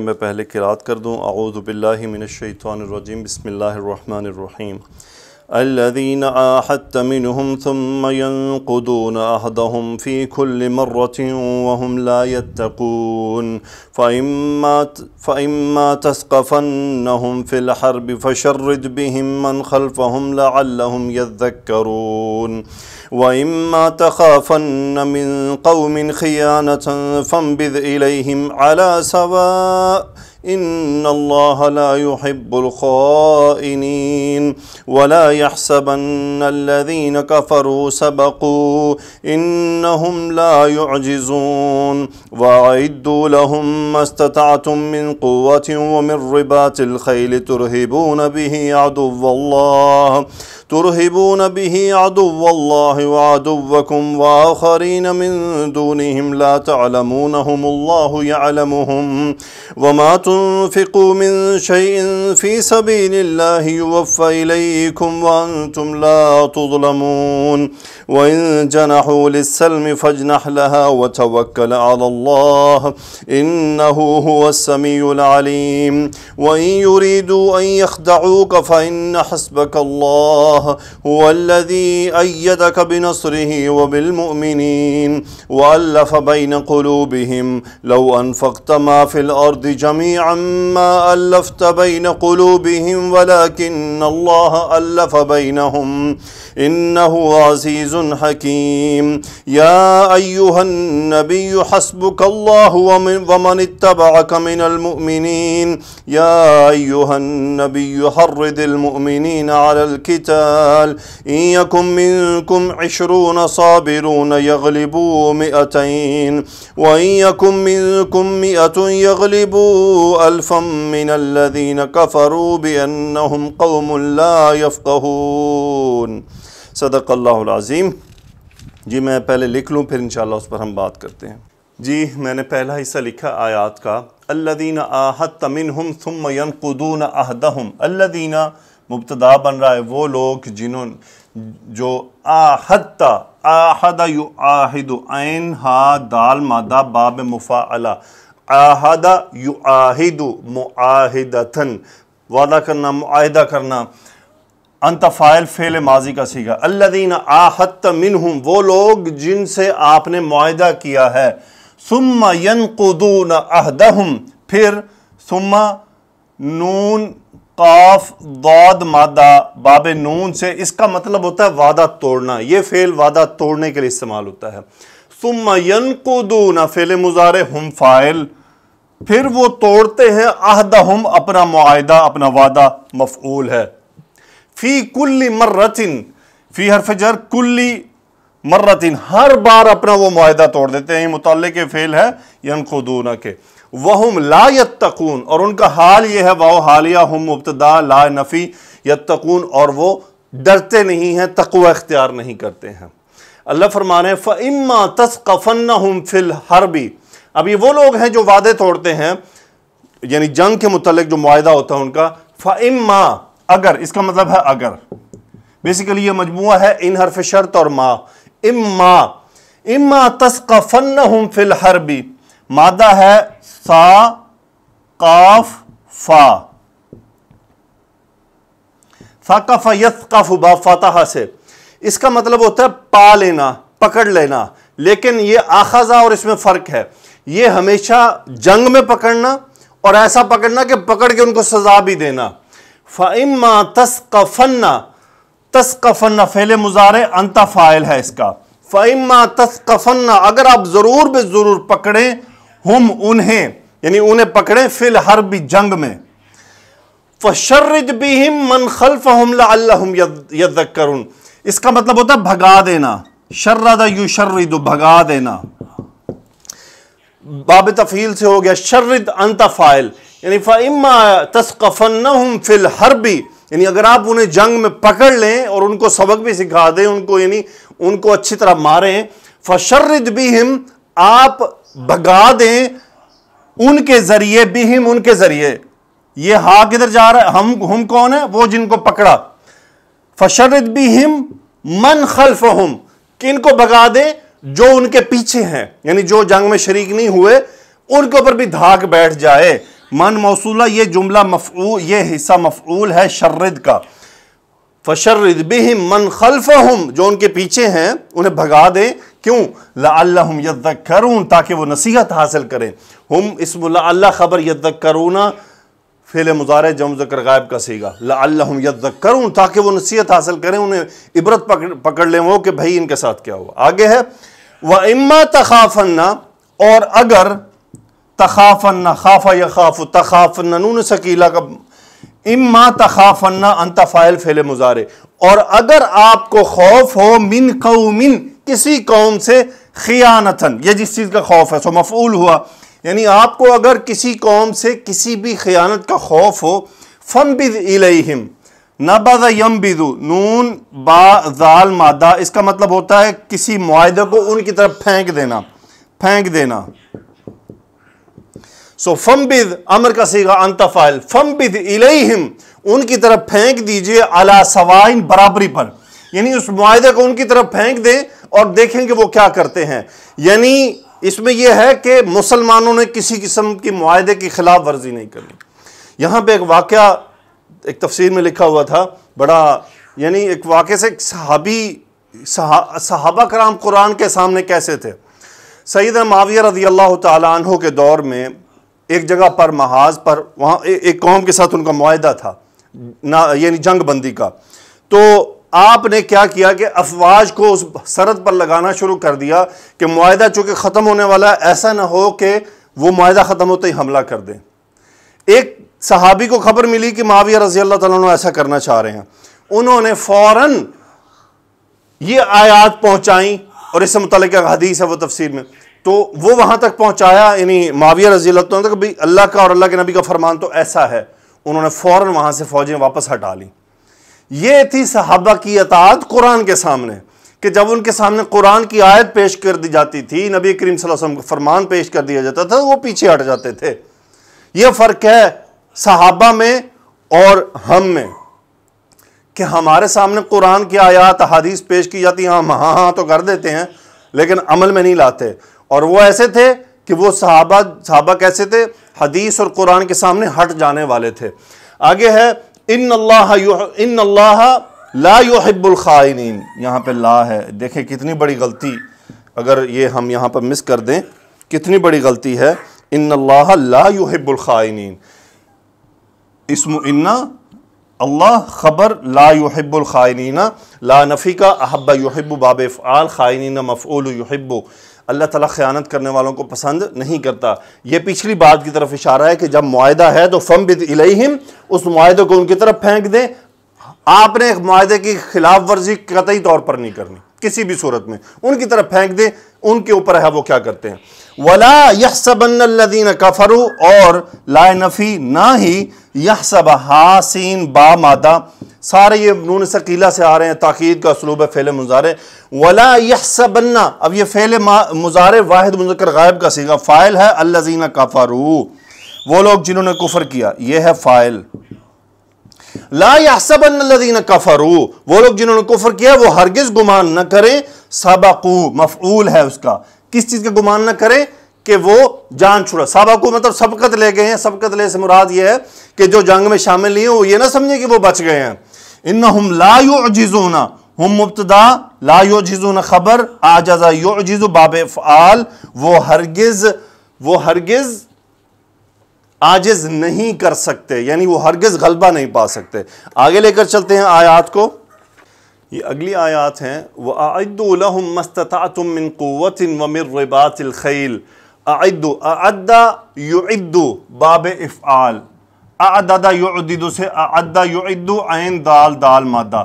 میں پہلے قرات کر دوں۔ اعوذ باللہ من الشیطان الرجیم، بسم اللہ الرحمن الرحیم۔ الذین عاہدت منہم ثم ينقضون عہدہم فی کل مرۃ وہم لا یتقون فإما تثقفنہم فی الحرب فشرد بہم من خلفہم لعلہم یذکرون وَإِمَّا تَخَافَنَّ مِن قَوْمٍ خِيَانَةً فَانبِذْ إِلَيْهِمْ عَلَى سَوَاءٍ إِنَّ اللَّهَ لَا يُحِبُّ الْخَائِنِينَ وَلَا يَحْسَبَنَّ الَّذِينَ كَفَرُوا سَبَقُوا إِنَّهُمْ لَا يُعْجِزُونَ وَأَعِدُّوا لَهُم مَّا اسْتَطَعْتُم مِّن قُوَّةٍ وَمِن رِّبَاطِ الْخَيْلِ تُرْهِبُونَ بِهِ عَدُوَّ اللَّهِ وَعَدُوَّكُمْ وَآخَرِينَ مِن دُونِهِمْ لَا تَعْلَمُونَهُمُ اللَّهُ يَعْلَمُهُمْ وَمَا تُنفِقُوا مِن شَيْءٍ فِي سَبِيلِ اللَّهِ يُوَفَّ إِلَيْكُمْ وَأَنتُمْ لَا تُظْلَمُونَ وَإِن جَنَحُوا لِلسَّلْمِ فَاجْنَحْ لَهَا وَتَوَكَّلْ عَلَى اللَّهِ إِنَّهُ هُوَ السَّمِيعُ الْعَلِيمُ وَإِن يُرِيدُوا أَن يَخْدَعُوكَ فَإِنَّ حَسْبَكَ اللَّهُ هُوَ الَّذِي أَيَّدَكَ بِنَصْرِهِ وَبِالْمُؤْمِنِينَ وَأَلَّفَ بَيْنَ قُلُوبِهِمْ لَوْ أَنفَقْتَ مَا فِي الْأَرْضِ جَمِيعًا مَا أَلَّفْتَ بَيْنَ قُلُوبِهِمْ وَلَكِنَّ اللَّهَ أَلَّفَ بَيْنَهُمْ إِنَّهُ عَزِيزٌ حَكِيمٌ يَا أَيُّهَا النَّبِيُّ حَسْبُكَ اللَّهُ وَمَنِ اتَّبَعَكَ مِنَ الْمُؤْمِنِينَ يَا أَيُّهَا النَّبِيُّ حَرِّضِ الْمُؤْمِنِينَ عَلَى الْقِتَالِ إِن يَكُن مِّنكُمْ 20 صَابِرُونَ يَغْلِبُوا 200 وَإِن يَكُن مِّنكُم 100 يَغْلِبُوا 1000 مِّنَ الَّذِينَ كَفَرُوا بِأَنَّهُمْ قَوْمٌ لَّا يَفْقَهُونَ۔ صدق اللہ العظیم۔ جی میں پہلے لکھ لوں پھر انشاءاللہ اس پر ہم بات کرتے ہیں۔ جی میں نے پہلا حصہ لکھا آیات کا، الذین عاہدت منہم ثم ینقضون عہدہم۔ الذین مبتدا بن رہا ہے وہ لوگ جنہوں جو عاہدت، عاہد یعاہد، عین ہا دال مادہ باب مفاعلہ، عاہد یعاہد معاہدتاً، وعدہ کرنا، معاہدہ کرنا، انت فاعل فعل ماضی کا صیغہ۔ الذین عاہدت منہم وہ لوگ جن سے آپ نے معاہدہ کیا ہے، ثم ینقضون عہدہم پھر ثم نون قاف ضاد مادہ باب نون سے، اس کا مطلب ہوتا ہے وعدہ توڑنا، یہ فعل وعدہ توڑنے کے لیے استعمال ہوتا ہے۔ ثم ینقضون فعل مضارع، ہم فاعل، پھر وہ توڑتے ہیں عہدہم اپنا معاہدہ، اپنا وعدہ مفعول ہے۔ فی کل مرتن، فی حرف جر، کلی مرتن، ہر بار اپنا وہ معاہدہ توڑ دیتے ہیں، متعلق فعل ہے ینقضون کے۔ وہم لا یتقون، اور ان کا حال یہ ہے، واو حالیہ، ہم مبتدا، لا نفی، یتقون، اور وہ ڈرتے نہیں ہیں، تقوی اختیار نہیں کرتے ہیں۔ اللہ فرما رہے ہیں فَإِمَّا تَثْقَفَنَّهُمْ فِي الْحَرْبِ، اب یہ وہ لوگ ہیں جو وعدے توڑتے ہیں، یعنی جنگ کے متعلق جو معاہدہ ہوتا ہے ان کا، فَإِمَّا اگر، اس کا مطلب ہے اگر، بیسیکلی یہ مجموعہ ہے ان حرف شرط اور ما، اما تثقفنہم فی الحرب، مادہ ہے سا قاف فا، ثقف یثقف با فتح سے، اس کا مطلب ہوتا ہے پا لینا، پکڑ لینا، لیکن یہ آخذہ اور اس میں فرق ہے، یہ ہمیشہ جنگ میں پکڑنا اور ایسا پکڑنا کہ پکڑ کے ان کو سزا بھی دینا۔ فَإِمَّا تَثْقَفَنَّ، تثقفن فعل مضارع، انت فاعل ہے اس کا۔ فَإِمَّا تَثْقَفَنَّ اگر آپ ضرور بے ضرور پکڑیں، ہم انہیں، یعنی انہیں پکڑیں، فی الحرب جنگ میں، فَشَرِّدْ بِهِمْ مَنْ خَلْفَهُمْ لَعَلَّهُمْ يَذَّكَّرُونَ، اس کا مطلب ہوتا ہے بھگا دینا، شرد یشرد، بھگا دینا، باب تفعیل سے ہو گیا، شرد انت فاعل، یعنی فَإِمَّا تَثْقَفَنَّهُمْ فِي الْحَرْبِ، یعنی اگر آپ انہیں جنگ میں پکڑ لیں اور ان کو سبق بھی سکھا دیں، ان کو یعنی ان کو اچھی طرح ماریں، فَشَرِّدْ بِهِمْ آپ بھگا دیں ان کے ذریعے، بِهِمْ ان کے ذریعے، یہ ہاں کدھر جا رہا ہے، ہم کون ہیں، وہ جن کو پکڑا، فَشَرِّدْ بِهِمْ مَنْ خَلْفَهُمْ کہ ان کو بھگا دیں جو ان کے پیچھے ہیں، یعنی جو جنگ میں شریک نہیں ہوئے ان کے اوپر بھی دھاک بیٹھ جائے، من موصولہ، یہ جملہ مفعول، یہ حصہ مفعول ہے شرد کا. فشرد بہم من خلفہم، جو ان کے پیچھے ہیں انہیں بھگا دیں. کیوں؟ لعلہم یذکرون، تاکہ وہ نصیحت حاصل کریں. ہم اسم لعل خبر، یذکرون فعل مضارع جمع ذکر غائب کا صیغہ. لعلہم یذکرون، تاکہ وہ نصیحت حاصل کریں، انہیں عبرت پکڑ لیں وہ کہ بھائی ان کے ساتھ کیا ہوا. آگے ہے وَإِمَّا تَخَافَنَّ، اور اگر تخافن، خاف یخاف، تخافن نون ثقیلہ کا، اما تخافن انت فاعل فعل مضارع، اور اگر آپ کو خوف ہو من قوم، کسی قوم سے، خیانتن، یہ جس چیز کا خوف ہے سو مفعول ہوا، یعنی آپ کو اگر کسی قوم سے کسی بھی خیانت کا خوف ہو، فَانبِذْ إِلَيْهِمْ، نبذ ینبذ، نون با ذال مادہ، اس کا مطلب ہوتا ہے کسی معاہدے کو ان کی طرف پھینک دینا، پھینک دینا. سو فَانبِذْ امر کا صیغہ انت فاعل، فَانبِذْ إِلَيْهِمْ، ان کی طرف پھینک دیجئے، علی سوائن، برابری پر، یعنی اس معاہدے کو ان کی طرف پھینک دیں اور دیکھیں کہ وہ کیا کرتے ہیں. یعنی اس میں یہ ہے کہ مسلمانوں نے کسی قسم کی معاہدے کی خلاف ورزی نہیں کرنی. یہاں پہ ایک واقعہ ایک تفسیر میں لکھا ہوا تھا بڑا، یعنی ایک واقعے سے صحابہ کرام قرآن کے سامنے کیسے تھے. سیدنا معاویہ رضی اللہ تعالیٰ عنہ کے دور میں ایک جگہ پر محاذ پر، وہاں ایک قوم کے ساتھ ان کا معاہدہ تھا، یعنی جنگ بندی کا. تو آپ نے کیا کیا کہ افواج کو اس سرحد پر لگانا شروع کر دیا کہ معاہدہ چونکہ ختم ہونے والا ہے، ایسا نہ ہو کہ وہ معاہدہ ختم ہوتے ہی حملہ کر دیں. ایک صحابی کو خبر ملی کہ معاویہ رضی اللہ تعالیٰ عنہ ایسا کرنا چاہ رہے ہیں. انہوں نے فوراً یہ آیات پہنچائیں، اور اس سے متعلق ایک حدیث ہے وہ تفسیر میں، تو وہ وہاں تک پہنچایا، یعنی معاویہ رضی اللہ عنہ کہ اللہ کا اور اللہ کے نبی کا فرمان تو ایسا ہے. انہوں نے فوراً وہاں سے فوجیں واپس ہٹا لیں. یہ تھی صحابہ کی اطاعت قرآن کے سامنے، کہ جب ان کے سامنے قرآن کی آیت پیش کر دی جاتی تھی، نبی کریم صلی اللہ علیہ وسلم کا فرمان پیش کر دیا جاتا تھا، وہ پیچھے ہٹ جاتے تھے. یہ فرق ہے صحابہ میں اور ہم میں، کہ ہمارے سامنے قرآن کی آیات احادیث پیش کی جاتی ہیں، ہم ہاں تو کر دیتے ہیں لیکن عمل میں نہیں لاتے. اور وہ ایسے تھے کہ وہ صحابہ کیسے تھے؟ حدیث اور قرآن کے سامنے ہٹ جانے والے تھے. آگے ہے ان اللہ لا يحب الخائنین، یہاں پہ لا ہے، دیکھیں کتنی بڑی غلطی، اگر یہ ہم یہاں پر مس کر دیں کتنی بڑی غلطی ہے. ان اللہ لا يحب الخائنین، اسم ان، اللہ خبر، لا يحب الخائنین، لا نفی کا، احب يحب باب افعال، خائنین مفعول يحب، اللہ تعالیٰ خیانت کرنے والوں کو پسند نہیں کرتا. یہ پچھلی بات کی طرف اشارہ ہے کہ جب معاہدہ ہے تو فَانبِذْ إِلَيْهِمْ، اس معاہدے کو ان کی طرف پھینک دیں. آپ نے ایک معاہدے کی خلاف ورزی قطعی طور پر نہیں کرنی کسی بھی صورت میں، ان کی طرف پھینک دیں، ان کے اوپر ہے وہ کیا کرتے ہیں. وَلَا يَحْسَبَنَّ الَّذِينَ كَفَرُوا، اور لا نفی نہ ہی، یحسب حاسین با مادہ، سارے یہ نون ثقیلہ سے آ رہے ہیں، تاکید کا اسلوب ہے فعل مضارع. وَلَا يَحْسَبَنَّ، اب یہ فعل مضارع واحد مذکر غائب کا صیغہ، فاعل ہے الَّذِينَ كَفَرُوا، وہ لوگ جنہوں نے کفر کیا، یہ ہے فاعل. لا يحسبن الذين كفروا، وہ لوگ جنہوں نے کفر کیا وہ ہرگز گمان نہ کریں، سبقوا مفعول ہے اس کا، کس چیز کا گمان نہ کریں؟ کہ وہ جان چھڑا. سبقوا مطلب سبقت لے گئے ہیں، سبقت لے سے مراد یہ ہے کہ جو جنگ میں شامل نہیں ہیں وہ یہ نہ سمجھیں کہ وہ بچ گئے ہیں. انہم لا يعجزون، ہم مبتدا، لا يعجزون خبر، اعجز يعجز باب افعال، وہ ہرگز عاجز نہیں کر سکتے، یعنی وہ ہرگز غلبہ نہیں پا سکتے. آگے لے کر چلتے ہیں آیات کو. یہ اگلی آیات ہیں، وَأَعِدُّوا لَهُم مَّا اسْتَطَعْتُم مِّن قُوَّةٍ وَمِن رِّبَاطِ الْخَيْلِ. اعد يعد باب افعال، اعدد یعدد سے اعد یعد، عین دال دال مادہ،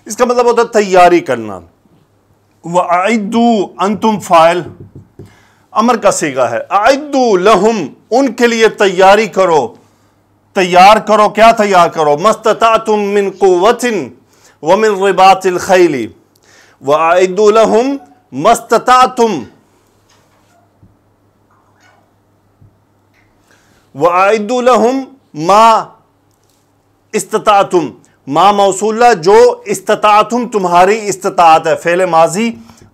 اس کا مطلب ہوتا ہے تیاری کرنا. وَأَعِدُّوا انتم فاعل امر کا صیغہ ہے، اعدوا لہم ان کے لیے تیاری کرو، تیار کرو، کیا تیار کرو؟ مستطعتم من قوت ومن رباط الخیل، واعدوا لہم مستطعتم، واعدوا لہم ما استطعتم، ما موصولہ جو استطاعتم تمہاری استطاعت ہے، فعل ماضی،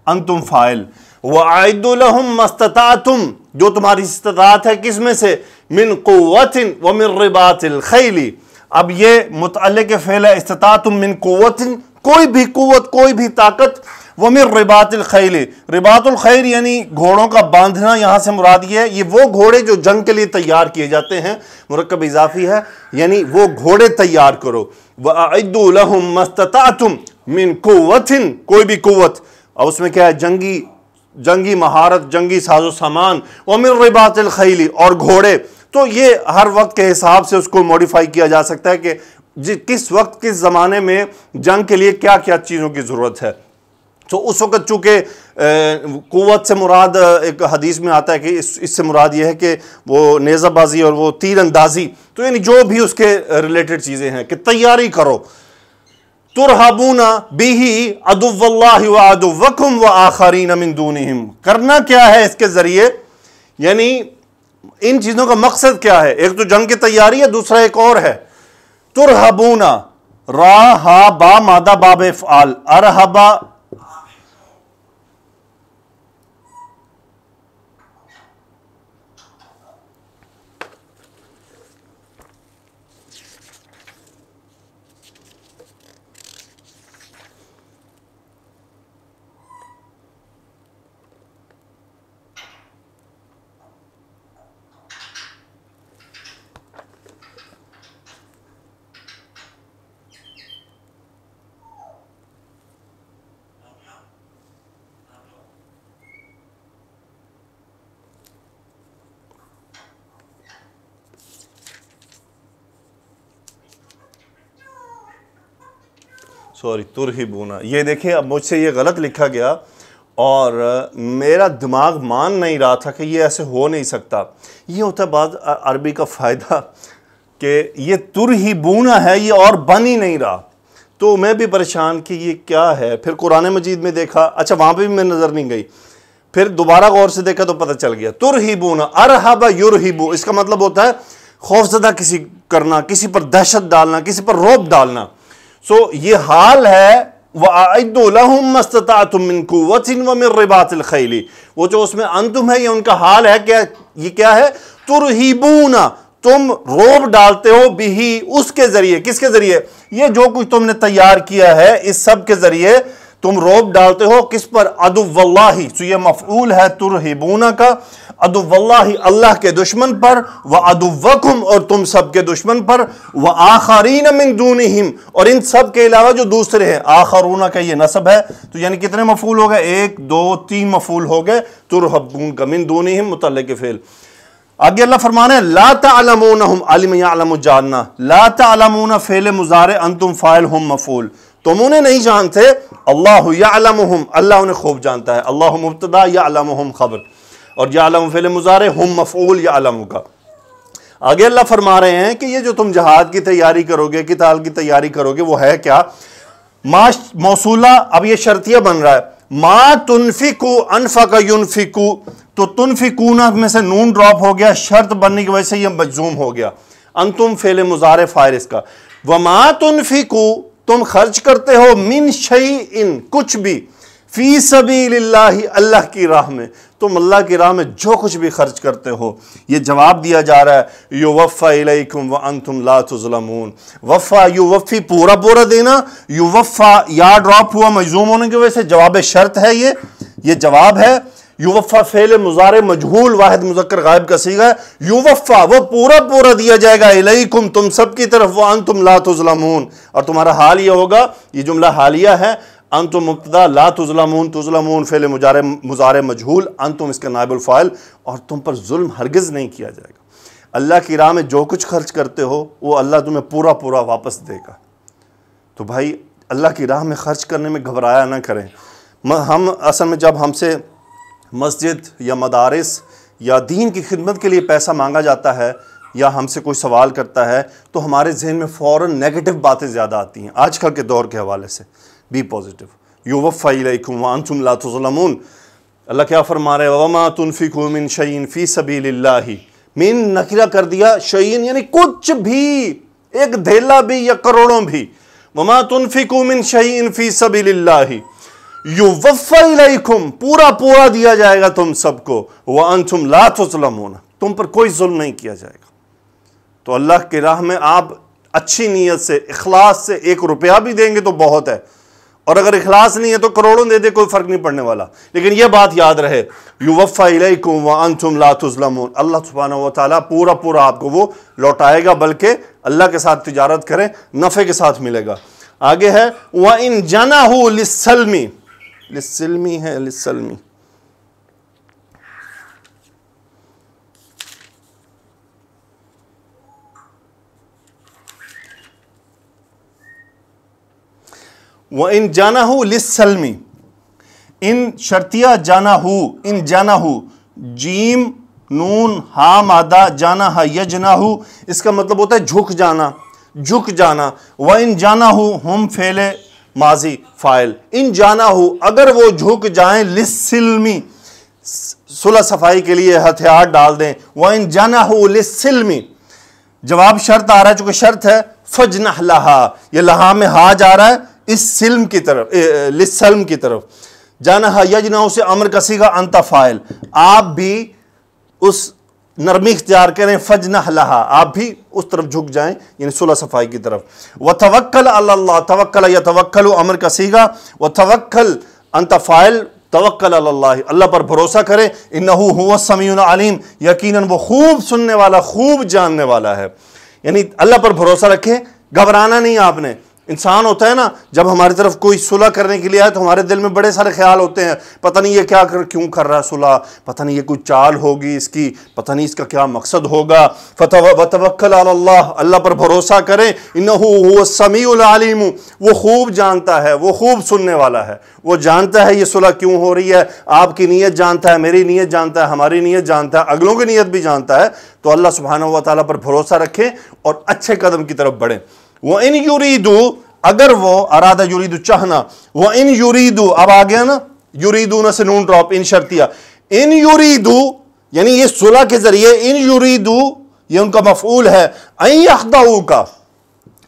انتم فاعل. وَأَعِدُّوا لَهُمْ مَا اسْتَطَعْتُمْ، جو تمہاری استطاعت ہے کس میں سے، مِن قُوَّةٍ وَمِن رِبَاطِ الْخَيْلِ۔ اب یہ متعلق فعل ہے استطاعتم من قوت، کوئی بھی قوت، کوئی بھی طاقت، وَمِن رِبَاطِ الْخَيْلِ، رباط الخیل یعنی گھوڑوں کا باندھنا، یہاں سے مراد یہ ہے یہ وہ گھوڑے جو جنگ کے لیے تیار کیے جاتے ہیں، مرکب اضافی ہے، یعنی وہ گھوڑے تیار کرو۔ وَأَعِدُّوا لَهُمْ مَا اسْتَطَعْتُمْ مِن قُوَّةٍ، کوئی بھی قوت، اور اس میں کیا ہے، جنگی مہارت، جنگی ساز و سامان، وَمِن رِبَاطِ الْخَيْلِ، اور گھوڑے۔ تو یہ ہر وقت کے حساب سے اس کو موڈیفائی کیا جا سکتا ہے کہ کس وقت کس زمانے میں جنگ کے لیے کیا کیا چیزوں کی ضرورت ہے۔ تو اس وقت چونکہ قوت سے مراد ایک حدیث میں آتا ہے کہ اس سے مراد یہ ہے کہ وہ نیزہ بازی اور وہ تیر اندازی، تو یعنی جو بھی اس کے ریلیٹڈ چیزیں ہیں کہ تیاری کرو۔ ترہبون بہ عدو اللہ وعدوکم وآخرین من دونہم، کرنا کیا ہے اس کے ذریعے، یعنی ان چیزوں کا مقصد کیا ہے، ایک تو جنگ کی تیاری ہے، دوسرا ایک اور ہے ترہبون، را ہا با مادہ باب افعال، ارہبا ترہبون، یہ دیکھیں اب مجھ سے یہ غلط لکھا گیا اور میرا دماغ مان نہیں رہا تھا کہ یہ ایسے ہو نہیں سکتا۔ یہ ہوتا ہے بعض عربی کا فائدہ کہ یہ ترہبون ہے، یہ اور بن ہی نہیں رہا، تو میں بھی پریشان کہ یہ کیا ہے۔ پھر قرآن مجید میں دیکھا، اچھا وہاں پہ بھی میں نظر نہیں گئی، پھر دوبارہ غور سے دیکھا تو پتہ چل گیا ترہبون، ارہب یرہب، اس کا مطلب ہوتا ہے خوفزدہ کسی کرنا، کسی پر دہشت ڈالنا، کسی پر رعب ڈالنا۔ سو یہ حال ہے وَأَعِدُّوا لَهُمْ مَا اسْتَطَعْتُم مِّن قُوَّةٍ وَمِن رِبَاطِ الْخَيْلِ، وہ جو اس میں انتم ہے یہ ان کا حال ہے کہ یہ کیا ہے، ترہبون، تم روب ڈالتے ہو، بھی اس کے ذریعے، کس کے ذریعے، یہ جو کچھ تم نے تیار کیا ہے اس سب کے ذریعے تم روب ڈالتے ہو، کس پر، عدو اللہ، سو یہ مفعول ہے ترہبون کا، عدو اللہ، اللہ کے دشمن پر، وعدوکم، اور تم سب کے دشمن پر، وآخرین من دونہم، اور ان سب کے علاوہ جو دوسرے ہیں، آخرون کا یہ نسب ہے، تو یعنی کتنے مفعول ہو گئے، 1 2 3 مفعول ہو گئے، ترہبون کا، من دونہم متعلق فعل۔ آگے اللہ فرمانا ہے لا تعلمونہم، علم یعلم جاننا، لا تعلمون فعل مضارع، انتم فاعل ہم مفعول، تم انہیں نہیں جانتے، اللہ یعلمہم، اللہ انہیں خوب جانتا ہے، اللہ مبتدا یعلمہم خبر، اور یعلم فعل مضارع، ہم مفعول یعلم کا۔ آگے اللہ فرما رہے ہیں کہ یہ جو تم جہاد کی تیاری کرو گے، قتال کی تیاری کرو گے، وہ ہے کیا، ما موصولہ، اب یہ شرطیہ بن رہا ہے، ما تنفقو، انفق ینفقو، تو تنفقون میں سے نون ڈراپ ہو گیا، شرط بننے کی وجہ سے یہ مجزوم ہو گیا، انتم فعل مضارع فاعل اس کا، وما تنفقو، تم خرچ کرتے ہو، من شیئن، کچھ بھی، فی سبیل اللہ، اللہ کی راہ میں، تم اللہ کی راہ میں جو کچھ بھی خرچ کرتے ہو، یہ جواب دیا جا رہا ہے، یوفا الیکم وانتم لا تظلمون، وفا یوفی، پورا پورا دینا، یوفا یا ڈراپ ہوا مجزوم ہونے کی وجہ سے، جواب شرط ہے یہ جواب ہے، یوفا فعل مضارع مجہول واحد مذکر غائب کا صیغہ ہے، یوفا وہ پورا پورا دیا جائے گا، الیکم تم سب کی طرف، وانتم لا تظلمون، اور تمہارا حال یہ ہوگا، یہ جملہ حالیہ ہے، انتم مبتدا، لا تظلمون، تظلمون فعل مضارع مجہول، انتم اس کا نائب الفاعل، اور تم پر ظلم ہرگز نہیں کیا جائے گا۔ اللہ کی راہ میں جو کچھ خرچ کرتے ہو وہ اللہ تمہیں پورا پورا واپس دے گا۔ تو بھائی اللہ کی راہ میں خرچ کرنے میں گھبرایا نہ کریں۔ ہم اصل میں جب ہم سے مسجد یا مدارس یا دین کی خدمت کے لیے پیسہ مانگا جاتا ہے یا ہم سے کوئی سوال کرتا ہے تو ہمارے ذہن میں فوراً نیگیٹو باتیں زیادہ آتی ہیں آج کل کے دور کے حوالے سے۔ بی پازیٹیو، یوفا الیکم وانتم لا تظلمون۔ اللہ کیا فرما رہے ہیں، وما تنفقوا من شیء فی سبیل اللہ، من نکرہ کر دیا، شیء یعنی کچھ بھی، ایک دھیلا بھی یا کروڑوں بھی، وما تنفقوا من شیء فی سبیل اللہ، یوفی الیکم، پورا پورا دیا جائے گا تم سب کو، وانتم لا تظلمون، تم پر کوئی ظلم نہیں کیا جائے گا۔ تو اللہ کی راہ میں آپ اچھی نیت سے، اخلاص سے 1 روپیہ بھی دیں گے تو بہت ہے، اور اگر اخلاص نہیں ہے تو کروڑوں دے دے، کوئی فرق نہیں پڑنے والا۔ لیکن یہ بات یاد رہے، یوفی الیکم وانتم لا تظلمون، اللہ سبحانہ و تعالیٰ پورا پورا آپ کو وہ لوٹائے گا، بلکہ اللہ کے ساتھ تجارت کریں، نفع کے ساتھ ملے گا۔ آگے ہے وَإِن جَنَحُوا لِلسَّلْمِ، لِلسِّلْمِ ہے لِلسَّلْمِ، وَإِن جَنَحُوا لِلسَّلْمِ، ان شرطیہ جَنَحُوا، ان جَنَحُوا، جیم نون ہا مادہ، جَنَحَ یجنح، اس کا مطلب ہوتا ہے جھک جانا، جھک جانا۔ وَإِن جَنَحُوا، ہم فعل ماضی فاعل، ان جَنَحُوا، اگر وہ جھک جائیں، لِلسِّلْمِ، صلح صفائی کے لیے ہتھیار ڈال دیں۔ وَإِن جَنَحُوا لِلسِّلْمِ، جواب شرط آ رہا ہے، چونکہ شرط ہے فَجْنَحْ لَهَا، یہ لہا میں ہا جا رہا ہے اس سلم کی طرف، لِلسَّلْم کی طرف۔ جَنَحَ یجنح سے امر کا صیغہ انت فاعل، آپ بھی اس نرمی اختیار کریں، فَجْنَحْ لَهَا، آپ بھی اس طرف جھک جائیں، یعنی صلح صفائی کی طرف۔ وَتَوَكَّلْ عَلَى اللَّهِ، توکل یتوکل امر کا صیغہ، وَتَوَكَّلْ انت فاعل، توکل علی اللہ، اللہ پر بھروسہ کرے، انہو هو السمیع العلیم، یقیناً وہ خوب سننے والا، خوب جاننے والا ہے۔ یعنی اللہ پر بھروسہ رکھیں، گھبرانا نہیں آپ نے۔ انسان ہوتا ہے نا، جب ہماری طرف کوئی صلح کرنے کے لیے آئے تو ہمارے دل میں بڑے سارے خیال ہوتے ہیں، پتہ نہیں یہ کیوں کر رہا ہے صلح، پتہ نہیں یہ کوئی چال ہوگی اس کی، پتہ نہیں اس کا کیا مقصد ہوگا۔ وَتَوَكَّلْ عَلَى اللَّهِ، اللہ پر بھروسہ کریں، انہو هو السمیع العلیم، وہ خوب جانتا ہے، وہ خوب سننے والا ہے، وہ جانتا ہے یہ صلح کیوں ہو رہی ہے، آپ کی نیت جانتا ہے، میری نیت جانتا ہے، ہماری نیت جانتا ہے، اگلوں کی نیت بھی جانتا ہے۔ تو اللہ سبحانہ و تعالیٰ پر بھروسہ رکھیں اور اچھے قدم کی طرف بڑھیں۔ وَإِن يُرِيدُوا، اگر وہ ارادہ یرید چاہنا، وَإِن يُرِيدُوا، اب آ گیا نا، یریدون سے نون ڈراپ، ان شرطیہ، ان یریدوا، یعنی یہ صلح کے ذریعے، ان یریدوا یہ ان کا مفعول ہے، ان یخدعوک،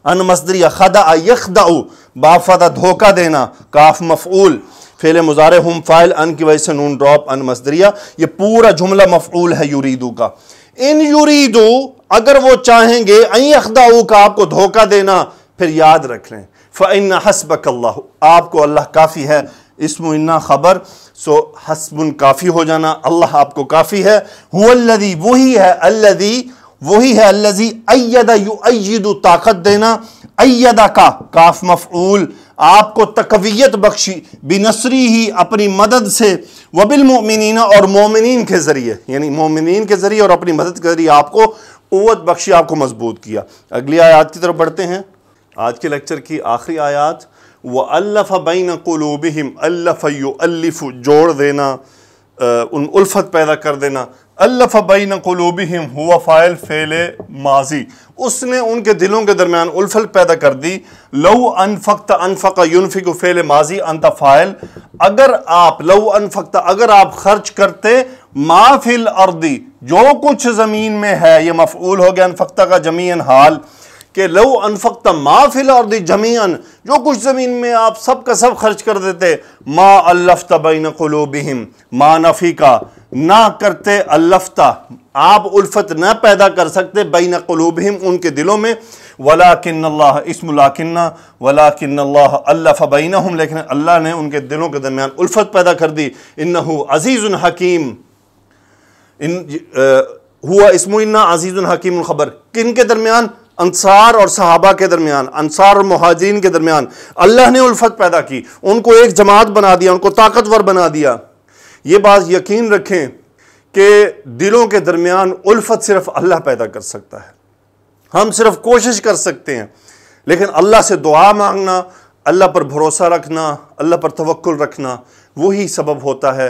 ان مصدریہ، خدع یخدع، با فتح دھوکہ دینا، کاف مفعول، فعل مضارع ہم فاعل، ان کی وجہ سے نون ڈراپ، ان مصدریہ، یہ پورا جملہ مفعول ہے یریدو کا۔ ان یریدو، اگر وہ چاہیں گے، ان یخدعوک، آپ کو دھوکہ دینا، پھر یاد رکھ لیں، فَإِنَّ حَسْبَكَ اللَّهُ، آپ کو اللہ کافی ہے، اسم اِنَّا خبر، سو حسب کافی ہو جانا، اللہ آپ کو کافی ہے، هو الذی، وہی ہے، الذی اید یؤید، طاقت دینا، ایدہ کا کاف مفعول، آپ کو تقویت بخشی، بنصری ہی، اپنی مدد سے، وبالمؤمنین، اور مومنین کے ذریعے، یعنی مومنین کے ذریعے اور اپنی مدد کے ذریعے آپ کو قوت بخشی، آپ کو مضبوط کیا۔ اگلی آیات کی طرف بڑھتے ہیں، آج کے لیکچر کی آخری آیات، وَأَلَّفَ بَيْنَ قُلُوبِهِمْ، أَلَّفَ يُؤَلِّفُ، جوڑ دینا، ان الفت پیدا کر دینا۔ أَلَّفَ بَيْنَ قُلُوبِهِمْ، ہوا فاعل، فعل ماضی، اس نے ان کے دلوں کے درمیان الفت پیدا کر دی۔ لو انفقت، انفق ينفق، فعل ماضی، انت فاعل، اگر آپ، لو انفقت، اگر آپ خرچ کرتے، ما فی الارض، جو کچھ زمین میں ہے، یہ مفعول ہو گیا انفقت کا، جمیعاً حال، کہ لو انفقت ما فی الارض جمیعاً، جو کچھ زمین میں آپ سب کا سب خرچ کر دیتے، ما الفت بین قلوبہم، ما نفی کا، نہ کرتے، الفت، آپ الفت نہ پیدا کر سکتے، بین قلوبہم، ان کے دلوں میں، ولیکن اللہ، اسم لیکن، ولیکن اللہ الف بینہم، لیکن اللہ نے ان کے دلوں کے درمیان الفت پیدا کر دی، انہو عزیز حکیم، ہوا اسم انا عزیز حکیم خبر، کن کے درمیان؟ انصار اور صحابہ کے درمیان، انصار اور مہاجرین کے درمیان اللہ نے الفت پیدا کی، ان کو ایک جماعت بنا دیا، ان کو طاقتور بنا دیا۔ یہ بات یقین رکھیں کہ دلوں کے درمیان الفت صرف اللہ پیدا کر سکتا ہے، ہم صرف کوشش کر سکتے ہیں، لیکن اللہ سے دعا مانگنا، اللہ پر بھروسہ رکھنا، اللہ پر توکل رکھنا، وہی سبب ہوتا ہے،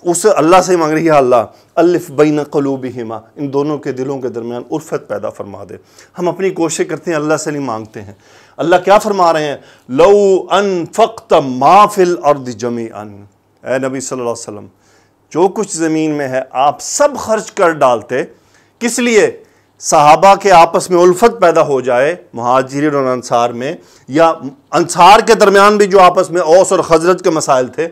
اسے اللہ سے مانگ رہی ہے، اللہ الف بین قلوبہما، ان دونوں کے دلوں کے درمیان الفت پیدا فرما دے۔ ہم اپنی کوشش کرتے ہیں، اللہ سے نہیں مانگتے ہیں۔ اللہ کیا فرما رہے ہیں؟ لو انفقت ما فی الارض جمیعا، اے نبی صلی اللہ علیہ وسلم، جو کچھ زمین میں ہے آپ سب خرچ کر ڈالتے، کس لیے؟ صحابہ کے آپس میں الفت پیدا ہو جائے مہاجرین اور انصار میں، یا انصار کے درمیان بھی جو آپس میں اوس اور خزرج کے مسائل تھے،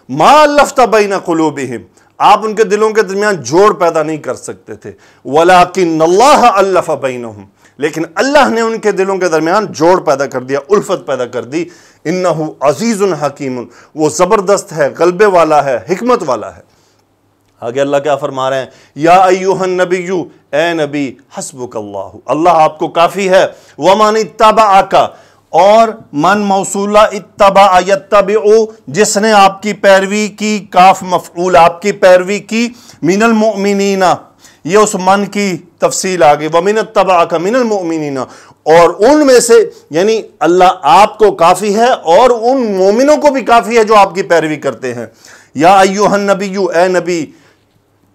ما الفت بین قلوبہم، آپ ان کے دلوں کے درمیان جوڑ پیدا نہیں کر سکتے تھے، ولیکن اللہ الف بینہم، لیکن اللہ نے ان کے دلوں کے درمیان جوڑ پیدا کر دیا، الفت پیدا کر دی۔ انہ عزیز حکیم، وہ زبردست ہے، غلبے والا ہے، حکمت والا ہے۔ آگے اللہ کیا فرما رہے ہیں؟ یا ایہا النبی، اے نبی، حسبک اللہ، اللہ آپ کو کافی ہے، ومن اتبعک، اور من موصولہ اتبع یتبع، جس نے آپ کی پیروی کی، کاف مفعول، آپ کی پیروی کی، من المؤمنین، یہ اس من کی تفصیل آگے، ومن اتبعک من المؤمنین، اور ان میں سے، یعنی اللہ آپ کو کافی ہے اور ان مومنوں کو بھی کافی ہے جو آپ کی پیروی کرتے ہیں۔ یا ایہا النبی،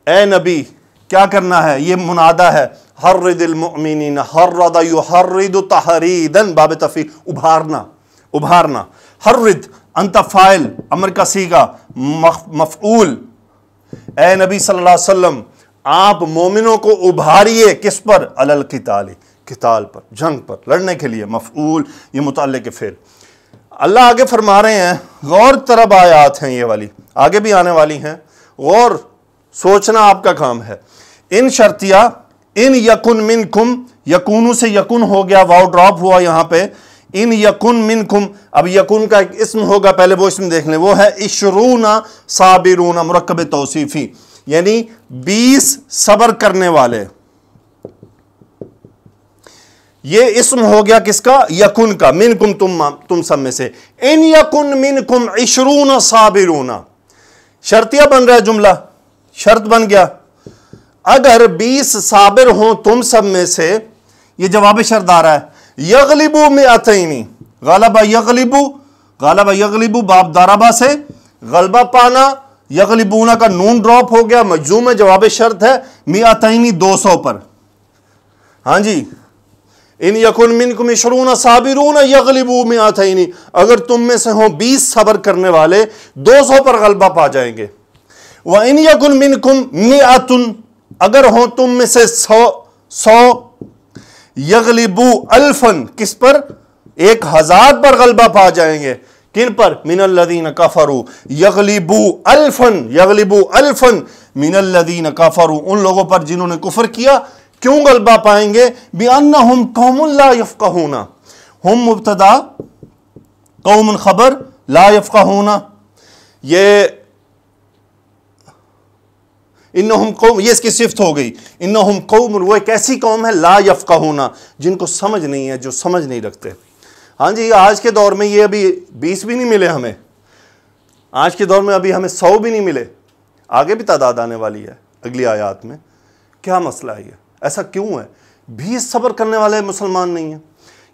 اے نبی، کیا کرنا ہے؟ یہ منادہ ہے، حرد المؤمنین، حرد یحرد تحریدا، باب تفعیل، ابھارنا، حرد انت فاعل، امر کا صیغہ، مفعول، اے نبی صلی اللہ علیہ وسلم آپ مومنوں کو ابھاریے، کس پر؟ علی القتال، قتال پر، جنگ پر، لڑنے کے لیے، مفعول، یہ متعلق فعل۔ اللہ آگے فرما رہے ہیں، غور طرب آیات ہیں یہ والی، آگے بھی آنے والی ہیں، غور سوچنا آپ کا کام ہے۔ ان شرطیہ، ان یکن منکم، یکونو سے یکن ہو گیا، واو ڈراپ ہوا یہاں پہ، ان یکن منکم، اب یکن کا ایک اسم ہوگا، پہلے وہ اسم دیکھ لیں، وہ ہے عشرون صابرون، مرکب توصیفی، یعنی 20 صبر کرنے والے۔ یہ اسم ہو گیا کس کا؟ یکن کا، منکم تم سب میں سے، ان یکن منکم عشرون صابرون، شرطیہ بن رہا ہے جملہ، شرط بن گیا، اگر 20 صابر ہوں تم سب میں سے، یہ جواب شرط آ رہا ہے، یغلبو مئتین، غلبہ یغلبو، غلبہ یغلبو باب ضربہ سے غلبہ پانا، یغلبون کا نون ڈراپ ہو گیا، مجزوم ہے، جواب شرط ہے، مئتین 200 پر، ہاں جی، ان یکن منکم عشرون صابرون یغلبو مئتین، اگر تم میں سے ہوں 20 صبر کرنے والے 200 پر غلبہ پا جائیں گے۔ وَإِنْ يَكُنْ مِنْكُمْ مِئَةٌ، اگر ہوں تم میں سے 100 یغلبو الفن، کس پر؟ 1000 پر غلبہ پا جائیں گے، کن پر؟ من الذین کفروا، یغلبو الفن من الذین کفروا، ان لوگوں پر جنہوں نے کفر کیا۔ کیوں غلبہ پائیں گے؟ بِأَنَّهُمْ قَوْمٌ لَا يَفْقَهُونَ، ہم مبتدا، قوم خبر، لا يفقهون، یہ انہم قوم، یہ اس کی صفت ہو گئی، انہم قوم، وہ ایک ایسی قوم ہے، لا یفقہون، جن کو سمجھ نہیں ہے، جو سمجھ نہیں رکھتے۔ ہاں جی، آج کے دور میں یہ ابھی 20 بھی نہیں ملے ہمیں، آج کے دور میں ابھی ہمیں 100 بھی نہیں ملے، آگے بھی تعداد آنے والی ہے اگلی آیات میں۔ کیا مسئلہ ہے یہ؟ ایسا کیوں ہے؟ 20 صبر کرنے والے مسلمان نہیں ہیں،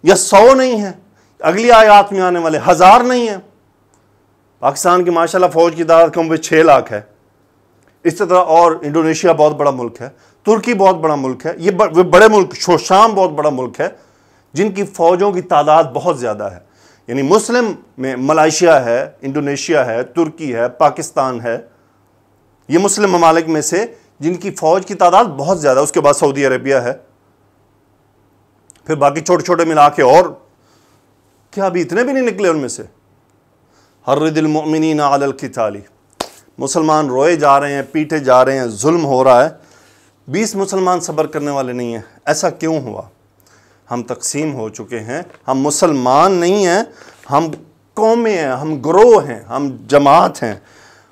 یا 100 نہیں ہیں، اگلی آیات میں آنے والے 1000 نہیں ہیں۔ پاکستان کی ماشاءاللہ فوج کی تعداد کم ہوئے 6 لاکھ ہے، اس طرح، اور انڈونیشیا بہت بڑا ملک ہے، ترکی بہت بڑا ملک ہے، یہ بڑے ملک، شام بہت بڑا ملک ہے، جن کی فوجوں کی تعداد بہت زیادہ ہے۔ یعنی مسلم میں ملائیشیا ہے، انڈونیشیا ہے، ترکی ہے، پاکستان ہے، یہ مسلم ممالک میں سے جن کی فوج کی تعداد بہت زیادہ ہے۔ اس کے بعد سعودی عربیہ ہے، پھر باقی چھوٹے چھوٹے ملا کے، اور کیا ابھی اتنے بھی نہیں نکلے ان میں سے۔ حرد المؤمنین علی القتال، مسلمان روئے جا رہے ہیں، پیٹے جا رہے ہیں، ظلم ہو رہا ہے، 20 مسلمان صبر کرنے والے نہیں ہیں۔ ایسا کیوں ہوا؟ ہم تقسیم ہو چکے ہیں، ہم مسلمان نہیں ہیں، ہم قومیں ہیں، ہم گروہ ہیں، ہم جماعت ہیں،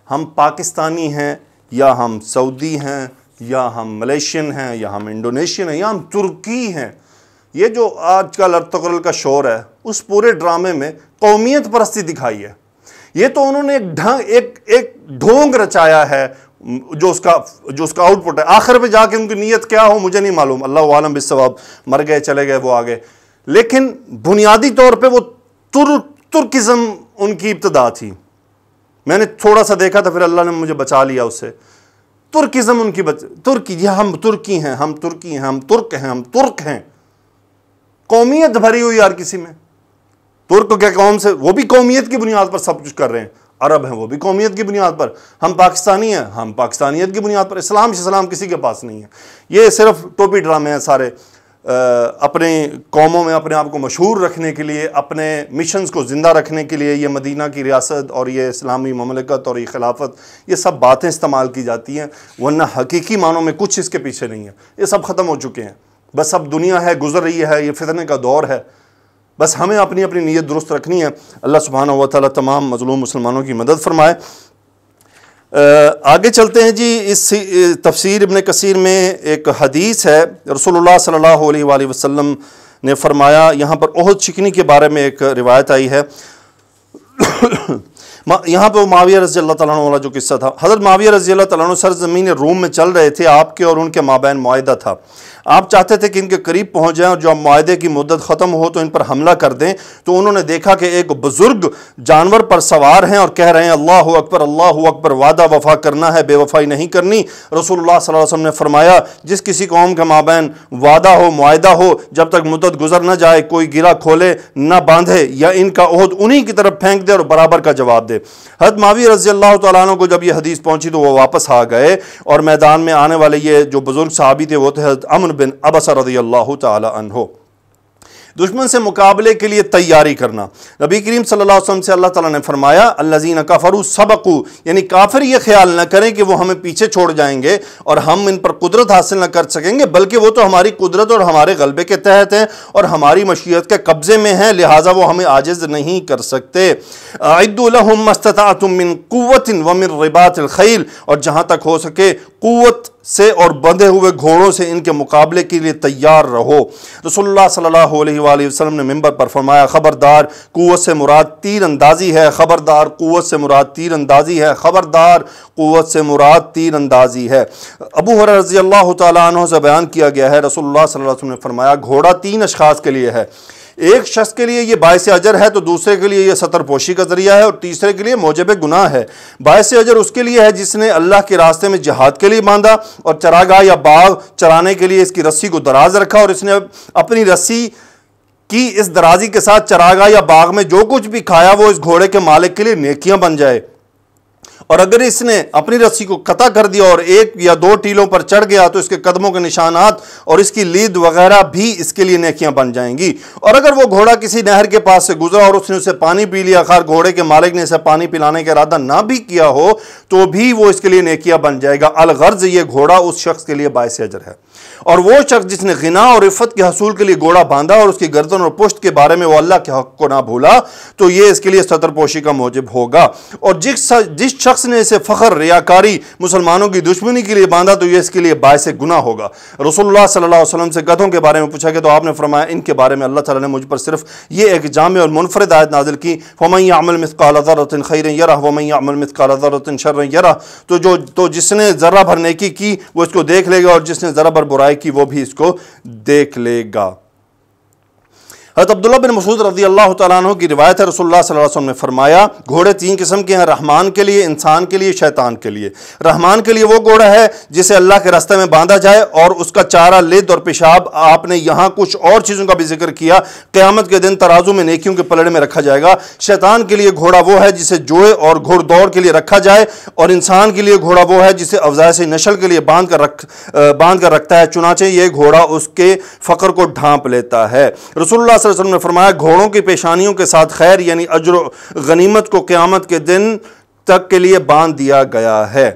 ہم پاکستانی ہیں، یا ہم سعودی ہیں، یا ہم ملیشین ہیں، یا ہم انڈونیشین ہیں، یا ہم ترکی ہیں۔ یہ جو آج کل ارطغرل کا شور ہے، اس پورے ڈرامے میں قومیت پرستی دکھائی ہے۔ یہ تو انہوں نے ایک ڈھونگ رچایا ہے، جو اس کا آؤٹ پٹ ہے۔ آخر پہ جا کے ان کی نیت کیا ہو مجھے نہیں معلوم، اللہ عالم بالصواب، مر گئے چلے گئے وہ آگے، لیکن بنیادی طور پہ وہ ترکزم ان کی ابتدا تھی۔ میں نے تھوڑا سا دیکھا تھا، پھر اللہ نے مجھے بچا لیا اس سے۔ ترکزم ان کی ترکی، یہ ہم ترکی ہیں، ہم ترکی ہیں، ہم ترک ہیں، ہم ترک ہیں، قومیت بھری ہوئی یار کسی میں۔ ترک کے قوم سے، وہ بھی قومیت کی بنیاد پر سب کچھ کر رہے ہیں۔ عرب ہیں وہ بھی قومیت کی بنیاد پر، ہم پاکستانی ہیں ہم پاکستانیت کی بنیاد پر، اسلام کسی کے پاس نہیں ہے۔ یہ صرف ٹوپی ڈرامے ہیں سارے، اپنے قوموں میں اپنے آپ کو مشہور رکھنے کے لیے، اپنے مشنز کو زندہ رکھنے کے لیے یہ مدینہ کی ریاست اور یہ اسلامی مملکت اور یہ خلافت، یہ سب باتیں استعمال کی جاتی ہیں، ورنہ حقیقی معنوں میں کچھ اس کے پیچھے نہیں ہے۔ یہ سب ختم ہو چکے ہیں، بس اب دنیا ہے، گزر رہی ہے، یہ فتنے کا دور ہے، بس ہمیں اپنی اپنی نیت درست رکھنی ہے۔ اللہ سبحانہ و تعالیٰ تمام مظلوم مسلمانوں کی مدد فرمائے۔ آگے چلتے ہیں جی، اس تفسیر ابن کثیر میں ایک حدیث ہے، رسول اللہ صلی اللہ علیہ وآلہ وسلم نے فرمایا، یہاں پر احد شکنی کے بارے میں ایک روایت آئی ہے، یہاں پہ معاویہ رضی اللہ تعالیٰ عنہ والا جو قصہ تھا، حضرت معاویہ رضی اللہ تعالیٰ عنہ سرزمین روم میں چل رہے تھے، آپ کے اور ان کے مابین معاہدہ تھا، آپ چاہتے تھے کہ ان کے قریب پہنچ جائیں اور جو معاہدے کی مدت ختم ہو تو ان پر حملہ کر دیں، تو انہوں نے دیکھا کہ ایک بزرگ جانور پر سوار ہیں اور کہہ رہے ہیں اللہ اکبر، وعدہ وفا کرنا ہے، بے وفائی نہیں کرنی۔ رسول اللہ صلی اللہ علیہ وسلم نے فرمایا، جس کسی قوم کے مابین وعدہ ہو، معاہدہ ہو، جب تک مدت گزر نہ جائے کوئی گرہ کھولے نہ باندھے، یا ان کا عہد انہی کی طرف پھینک دے اور برابر کا جواب دے۔ حضرت معاویہ رضی اللہ تعالیٰ عنہ کو جب یہ حدیث پہنچی تو وہ واپس آ گئے، اور میدان میں آنے والے یہ جو بزرگ صحابی تھے وہ تھے حضرت عمرو بن عبسہ رضی اللہ تعالی عنہ۔ دشمن سے مقابلے کے لیے تیاری کرنا، نبی کریم صلی اللہ علیہ وسلم سے اللہ تعالیٰ نے فرمایا الذین کفروا سبقوا، یعنی کافر یہ خیال نہ کریں کہ وہ ہمیں پیچھے چھوڑ جائیں گے اور ہم ان پر قدرت حاصل نہ کر سکیں گے، بلکہ وہ تو ہماری قدرت اور ہمارے غلبے کے تحت ہیں اور ہماری مشیت کے قبضے میں ہیں، لہٰذا وہ ہمیں عاجز نہیں کر سکتے۔ اعدوا لهم ما استطعتم من قوت ومن رباط الخیل، اور جہاں تک ہو سکے قوت سے اور بندھے ہوئے گھوڑوں سے ان کے مقابلے کے لیے تیار رہو۔ رسول اللہ صلی اللہ علیہ وآلہ وسلم نے منبر پر فرمایا خبردار قوت سے مراد تیر اندازی ہے، خبردار قوت سے مراد تیر اندازی ہے، خبردار قوت سے مراد تیر اندازی ہے۔ ابو ہریرہ رضی اللہ تعالیٰ عنہ سے بیان کیا گیا ہے، رسول اللہ صلی اللہ علیہ وسلم نے فرمایا گھوڑا 3 اشخاص کے لیے ہے، ایک شخص کے لیے یہ باعث اجر ہے تو دوسرے کے لیے یہ ستر پوشی کا ذریعہ ہے اور تیسرے کے لیے موجب گناہ ہے۔ باعث اجر اس کے لیے ہے جس نے اللہ کے راستے میں جہاد کے لیے باندھا اور چراگاہ یا باغ چرانے کے لیے اس کی رسی کو دراز رکھا، اور اس نے اپنی رسی کی اس درازی کے ساتھ چراگاہ یا باغ میں جو کچھ بھی کھایا وہ اس گھوڑے کے مالک کے لیے نیکیاں بن جائے، اور اگر اس نے اپنی رسی کو قطع کر دیا اور 1 یا 2 ٹیلوں پر چڑھ گیا تو اس کے قدموں کے نشانات اور اس کی لید وغیرہ بھی اس کے لیے نیکیاں بن جائیں گی، اور اگر وہ گھوڑا کسی نہر کے پاس سے گزرا اور اس نے اسے پانی پی لیا، خیر گھوڑے کے مالک نے اسے پانی پلانے کا ارادہ نہ بھی کیا ہو تو بھی وہ اس کے لیے نیکیاں بن جائے گا۔ الغرض یہ گھوڑا اس شخص کے لیے باعث اجر ہے، اور وہ شخص جس نے غنا اور عفت کے حصول کے لیے گھوڑا باندھا اور اس کی گردن اور پشت کے بارے میں وہ اللہ کے حق کو نہ بھولا تو یہ اس کے لیے ستر پوشی کا موجب ہوگا، اور جس شخص نے اسے فخر، ریاکاری، مسلمانوں کی دشمنی کے لیے باندھا تو یہ اس کے لیے باعث گناہ ہوگا۔ رسول اللہ صلی اللہ علیہ وسلم سے گدھوں کے بارے میں پوچھا گیا تو آپ نے فرمایا ان کے بارے میں اللہ تعالیٰ نے مجھ پر صرف یہ ایک جامع اور منفرد آیت نازل کی فَمَن يَعْمَلْ مِثْقَالَ ذَرَّةٍ خَيْرًا يَرَهُ وَمَن يَعْمَلْ مِثْقَالَ ذَرَّةٍ شَرًّا يَرَهُ، تو جس نے ذرہ بھر نیکی کی وہ اس کو دیکھ لے گا، اور جس نے ذرہ بھر برائی کی وہ بھی اس کو دیکھ لے گا۔ حضرت عبداللہ بن مسعود رضی اللہ تعالیٰ عنہ کی روایت ہے، رسول اللہ صلی اللہ علیہ وسلم نے فرمایا گھوڑے 3 قسم کے ہیں، رحمان کے لیے، انسان کے لیے، شیطان کے لیے۔ رحمان کے لیے وہ گھوڑا ہے جسے اللہ کے راستے میں باندھا جائے اور اس کا چارہ، لد اور پیشاب، آپ نے یہاں کچھ اور چیزوں کا بھی ذکر کیا، قیامت کے دن ترازو میں نیکیوں کے پلڑے میں رکھا جائے گا۔ شیطان کے لیے گھوڑا وہ ہے جسے جوئے اور گھوڑ دوڑ کے لیے رکھا جائے، اور انسان کے لیے گھوڑا وہ ہے جسے افزائش نشل کے لیے باندھ کر رکھتا ہے، چنانچہ یہ گھوڑا اس کے فقر کو ڈھانپ لیتا ہے۔ رسول اللہ صلی اللہ علیہ وسلم نے فرمایا گھوڑوں کی پیشانیوں کے ساتھ خیر یعنی اجر و غنیمت کو قیامت کے دن تک کے لیے باندھ دیا گیا ہے۔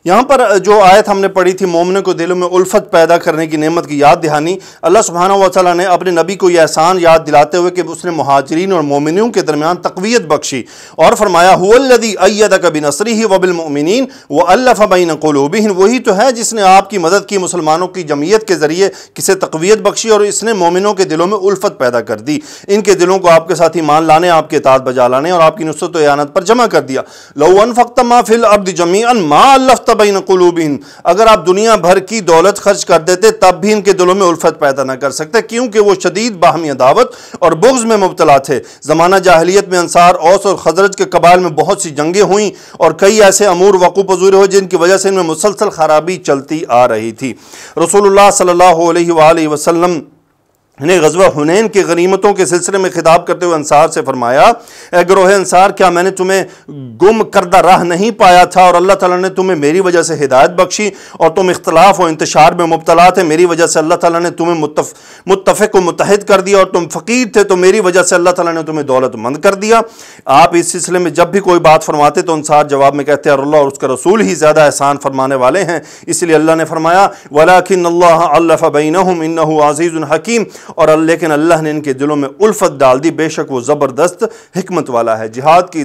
یہاں پر جو آیت ہم نے پڑھی تھی مومنوں کو دلوں میں الفت پیدا کرنے کی نعمت کی یاد دہانی، اللہ سبحانہ و تعالیٰ نے اپنے نبی کو یہ احسان یاد دلاتے ہوئے کہ اس نے مہاجرین اور مومنوں کے درمیان تقویت بخشی اور فرمایا هو الذی ایدک بنصرہ وبالمؤمنین والف بین قلوبہم، وہی تو ہے جس نے آپ کی مدد کی، مسلمانوں کی جمعیت کے ذریعے کسے تقویت بخشی اور اس نے مومنوں کے دلوں میں الفت پیدا کر دی، ان کے دلوں کو آپ کے ساتھ ایمان لانے، آپ کے اطاعت بجا لانے اور آپ کی نصرت و اعانت پر جمع کر دیا۔ لو انفقت ما فی الارض جميعا ما الفت أَلَّفْتَ بَيْنَ قُلُوبِهِمْ، اگر آپ دنیا بھر کی دولت خرچ کر دیتے تب بھی ان کے دلوں میں الفت پیدا نہ کر سکتے، کیونکہ وہ شدید باہمی عداوت اور بغض میں مبتلا تھے۔ زمانہ جاہلیت میں انصار، اوس اور خزرج کے قبائل میں بہت سی جنگیں ہوئیں اور کئی ایسے امور وقوع پذیر ہوئے جن کی وجہ سے ان میں مسلسل خرابی چلتی آ رہی تھی۔ رسول اللہ صلی اللہ علیہ وآلہ وسلم نے غزوہ حنین کی غنیمتوں کے سلسلے میں خطاب کرتے ہوئے انصار سے فرمایا، اے گروہ انصار، کیا میں نے تمہیں گم کردہ راہ نہیں پایا تھا اور اللہ تعالیٰ نے تمہیں میری وجہ سے ہدایت بخشی، اور تم اختلاف و انتشار میں مبتلا تھے، میری وجہ سے اللہ تعالیٰ نے تمہیں متفق و متحد کر دیا، اور تم فقیر تھے تو میری وجہ سے اللہ تعالیٰ نے تمہیں دولت مند کر دیا۔ آپ اس سلسلے میں جب بھی کوئی بات فرماتے تو انصار جواب میں کہتے ہیں اللہ اور اس کا رسول ہی زیادہ احسان فرمانے والے ہیں، اس لیے اللہ نے فرمایا وَلَكِنَّ اللَّهَ أَلَّفَ بَيْنَهُمْ إِنَّهُ عَزِيزٌ حَكِيمٌ، اور لیکن اللہ نے ان کے دلوں میں الفت ڈال دی، بے شک وہ زبردست حکمت والا ہے۔ جہاد کی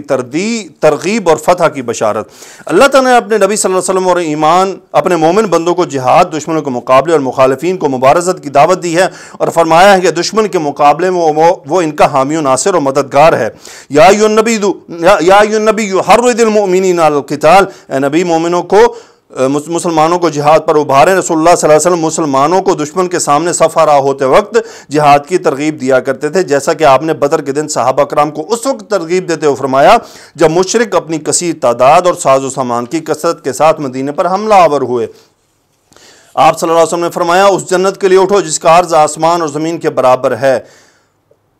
ترغیب اور فتح کی بشارت۔ اللہ تعالیٰ نے اپنے نبی صلی اللہ علیہ وسلم اور ایمان اپنے مومن بندوں کو جہاد، دشمنوں کے مقابلے اور مخالفین کو مبارزت کی دعوت دی ہے، اور فرمایا ہے کہ دشمن کے مقابلے میں وہ ان کا حامی و ناصر اور مددگار ہے۔ یا ایھا النبی حرض المؤمنین علی القتال، اے نبی مومنوں کو، مسلمانوں کو جہاد پر ابھاریں۔ رسول اللہ صلی اللہ علیہ وسلم مسلمانوں کو دشمن کے سامنے صف آرا ہوتے وقت جہاد کی ترغیب دیا کرتے تھے، جیسا کہ آپ نے بدر کے دن صحابہ کرام کو اس وقت ترغیب دیتے ہوئے فرمایا جب مشرک اپنی کثیر تعداد اور ساز و سامان کی کثرت کے ساتھ مدینے پر حملہ آور ہوئے۔ آپ صلی اللہ علیہ وسلم نے فرمایا اس جنت کے لیے اٹھو جس کا عرض آسمان اور زمین کے برابر ہے۔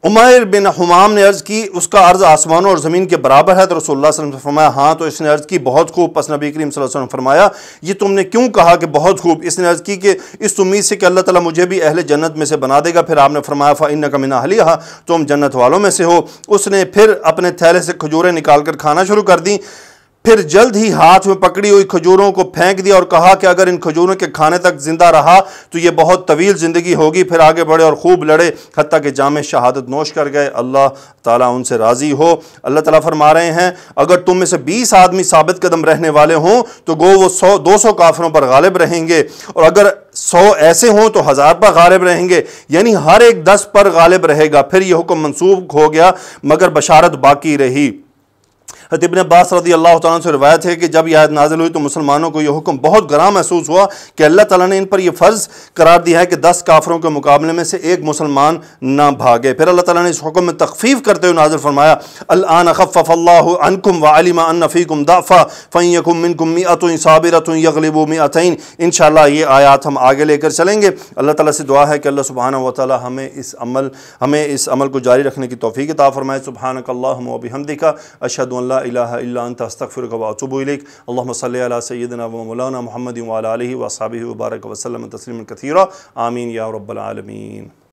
عمیر بن حمام نے عرض کی اس کا عرض آسمانوں اور زمین کے برابر ہے، تو رسول اللہ صلی اللہ علیہ وسلم نے فرمایا ہاں، تو اس نے عرض کی بہت خوب۔ پس نبی کریم صلی اللہ علیہ وسلم نے فرمایا یہ تم نے کیوں کہا کہ بہت خوب؟ اس نے عرض کی کہ اس امید سے کہ اللہ تعالیٰ مجھے بھی اہل جنت میں سے بنا دے گا۔ پھر آپ نے فرمایا فَإِنَّكَ مِنْ أَهْلِهَا، تم جنت والوں میں سے ہو۔ اس نے پھر اپنے تھیلے سے کھجوریں نکال کر کھانا شروع کر دیں، پھر جلد ہی ہاتھ میں پکڑی ہوئی کھجوروں کو پھینک دیا اور کہا کہ اگر ان کھجوروں کے کھانے تک زندہ رہا تو یہ بہت طویل زندگی ہوگی۔ پھر آگے بڑھے اور خوب لڑے حتیٰ کہ جام شہادت نوش کر گئے، اللہ تعالیٰ ان سے راضی ہو۔ اللہ تعالیٰ فرما رہے ہیں اگر تم میں سے 20 آدمی ثابت قدم رہنے والے ہوں تو گو وہ 200 کافروں پر غالب رہیں گے، اور اگر 100 ایسے ہوں تو 1000 پر غالب رہیں گے، یعنی ہر ایک 10 پر غالب رہے گا۔ پھر یہ حکم منسوخ ہو گیا مگر بشارت باقی رہی۔ حضرت ابن عباس رضی اللہ تعالیٰ سے روایت ہے کہ جب یہ آیت نازل ہوئی تو مسلمانوں کو یہ حکم بہت گراں محسوس ہوا کہ اللہ تعالیٰ نے ان پر یہ فرض قرار دیا ہے کہ 10 کافروں کے مقابلے میں سے ایک مسلمان نہ بھاگے۔ پھر اللہ تعالیٰ نے اس حکم میں تخفیف کرتے ہوئے نازل فرمایا الآن خفف اللہ عنکم وعلم ان فیکم ضعفا فإن یکن منکم مئۃ صابرۃ یغلبوا مئتین۔ انشاءاللہ یہ آیات ہم آگے لے کر چلیں گے۔ اللہ تعالیٰ سے دعا ہے کہ اللہ سبحانہ و تعالیٰ ہمیں اس عمل کو جاری رکھنے کی توفیق عطا فرمائے۔ سبحانک اللہم وبحمدک، اشہد ان لا الہ الا انت استغفرک واتوب الیک۔ اللہم صلی علی سیدنا و مولانا محمد وعلی آلہ وصحبہ وبارک وسلم تسلیما کثیرا، آمین یا رب العالمین۔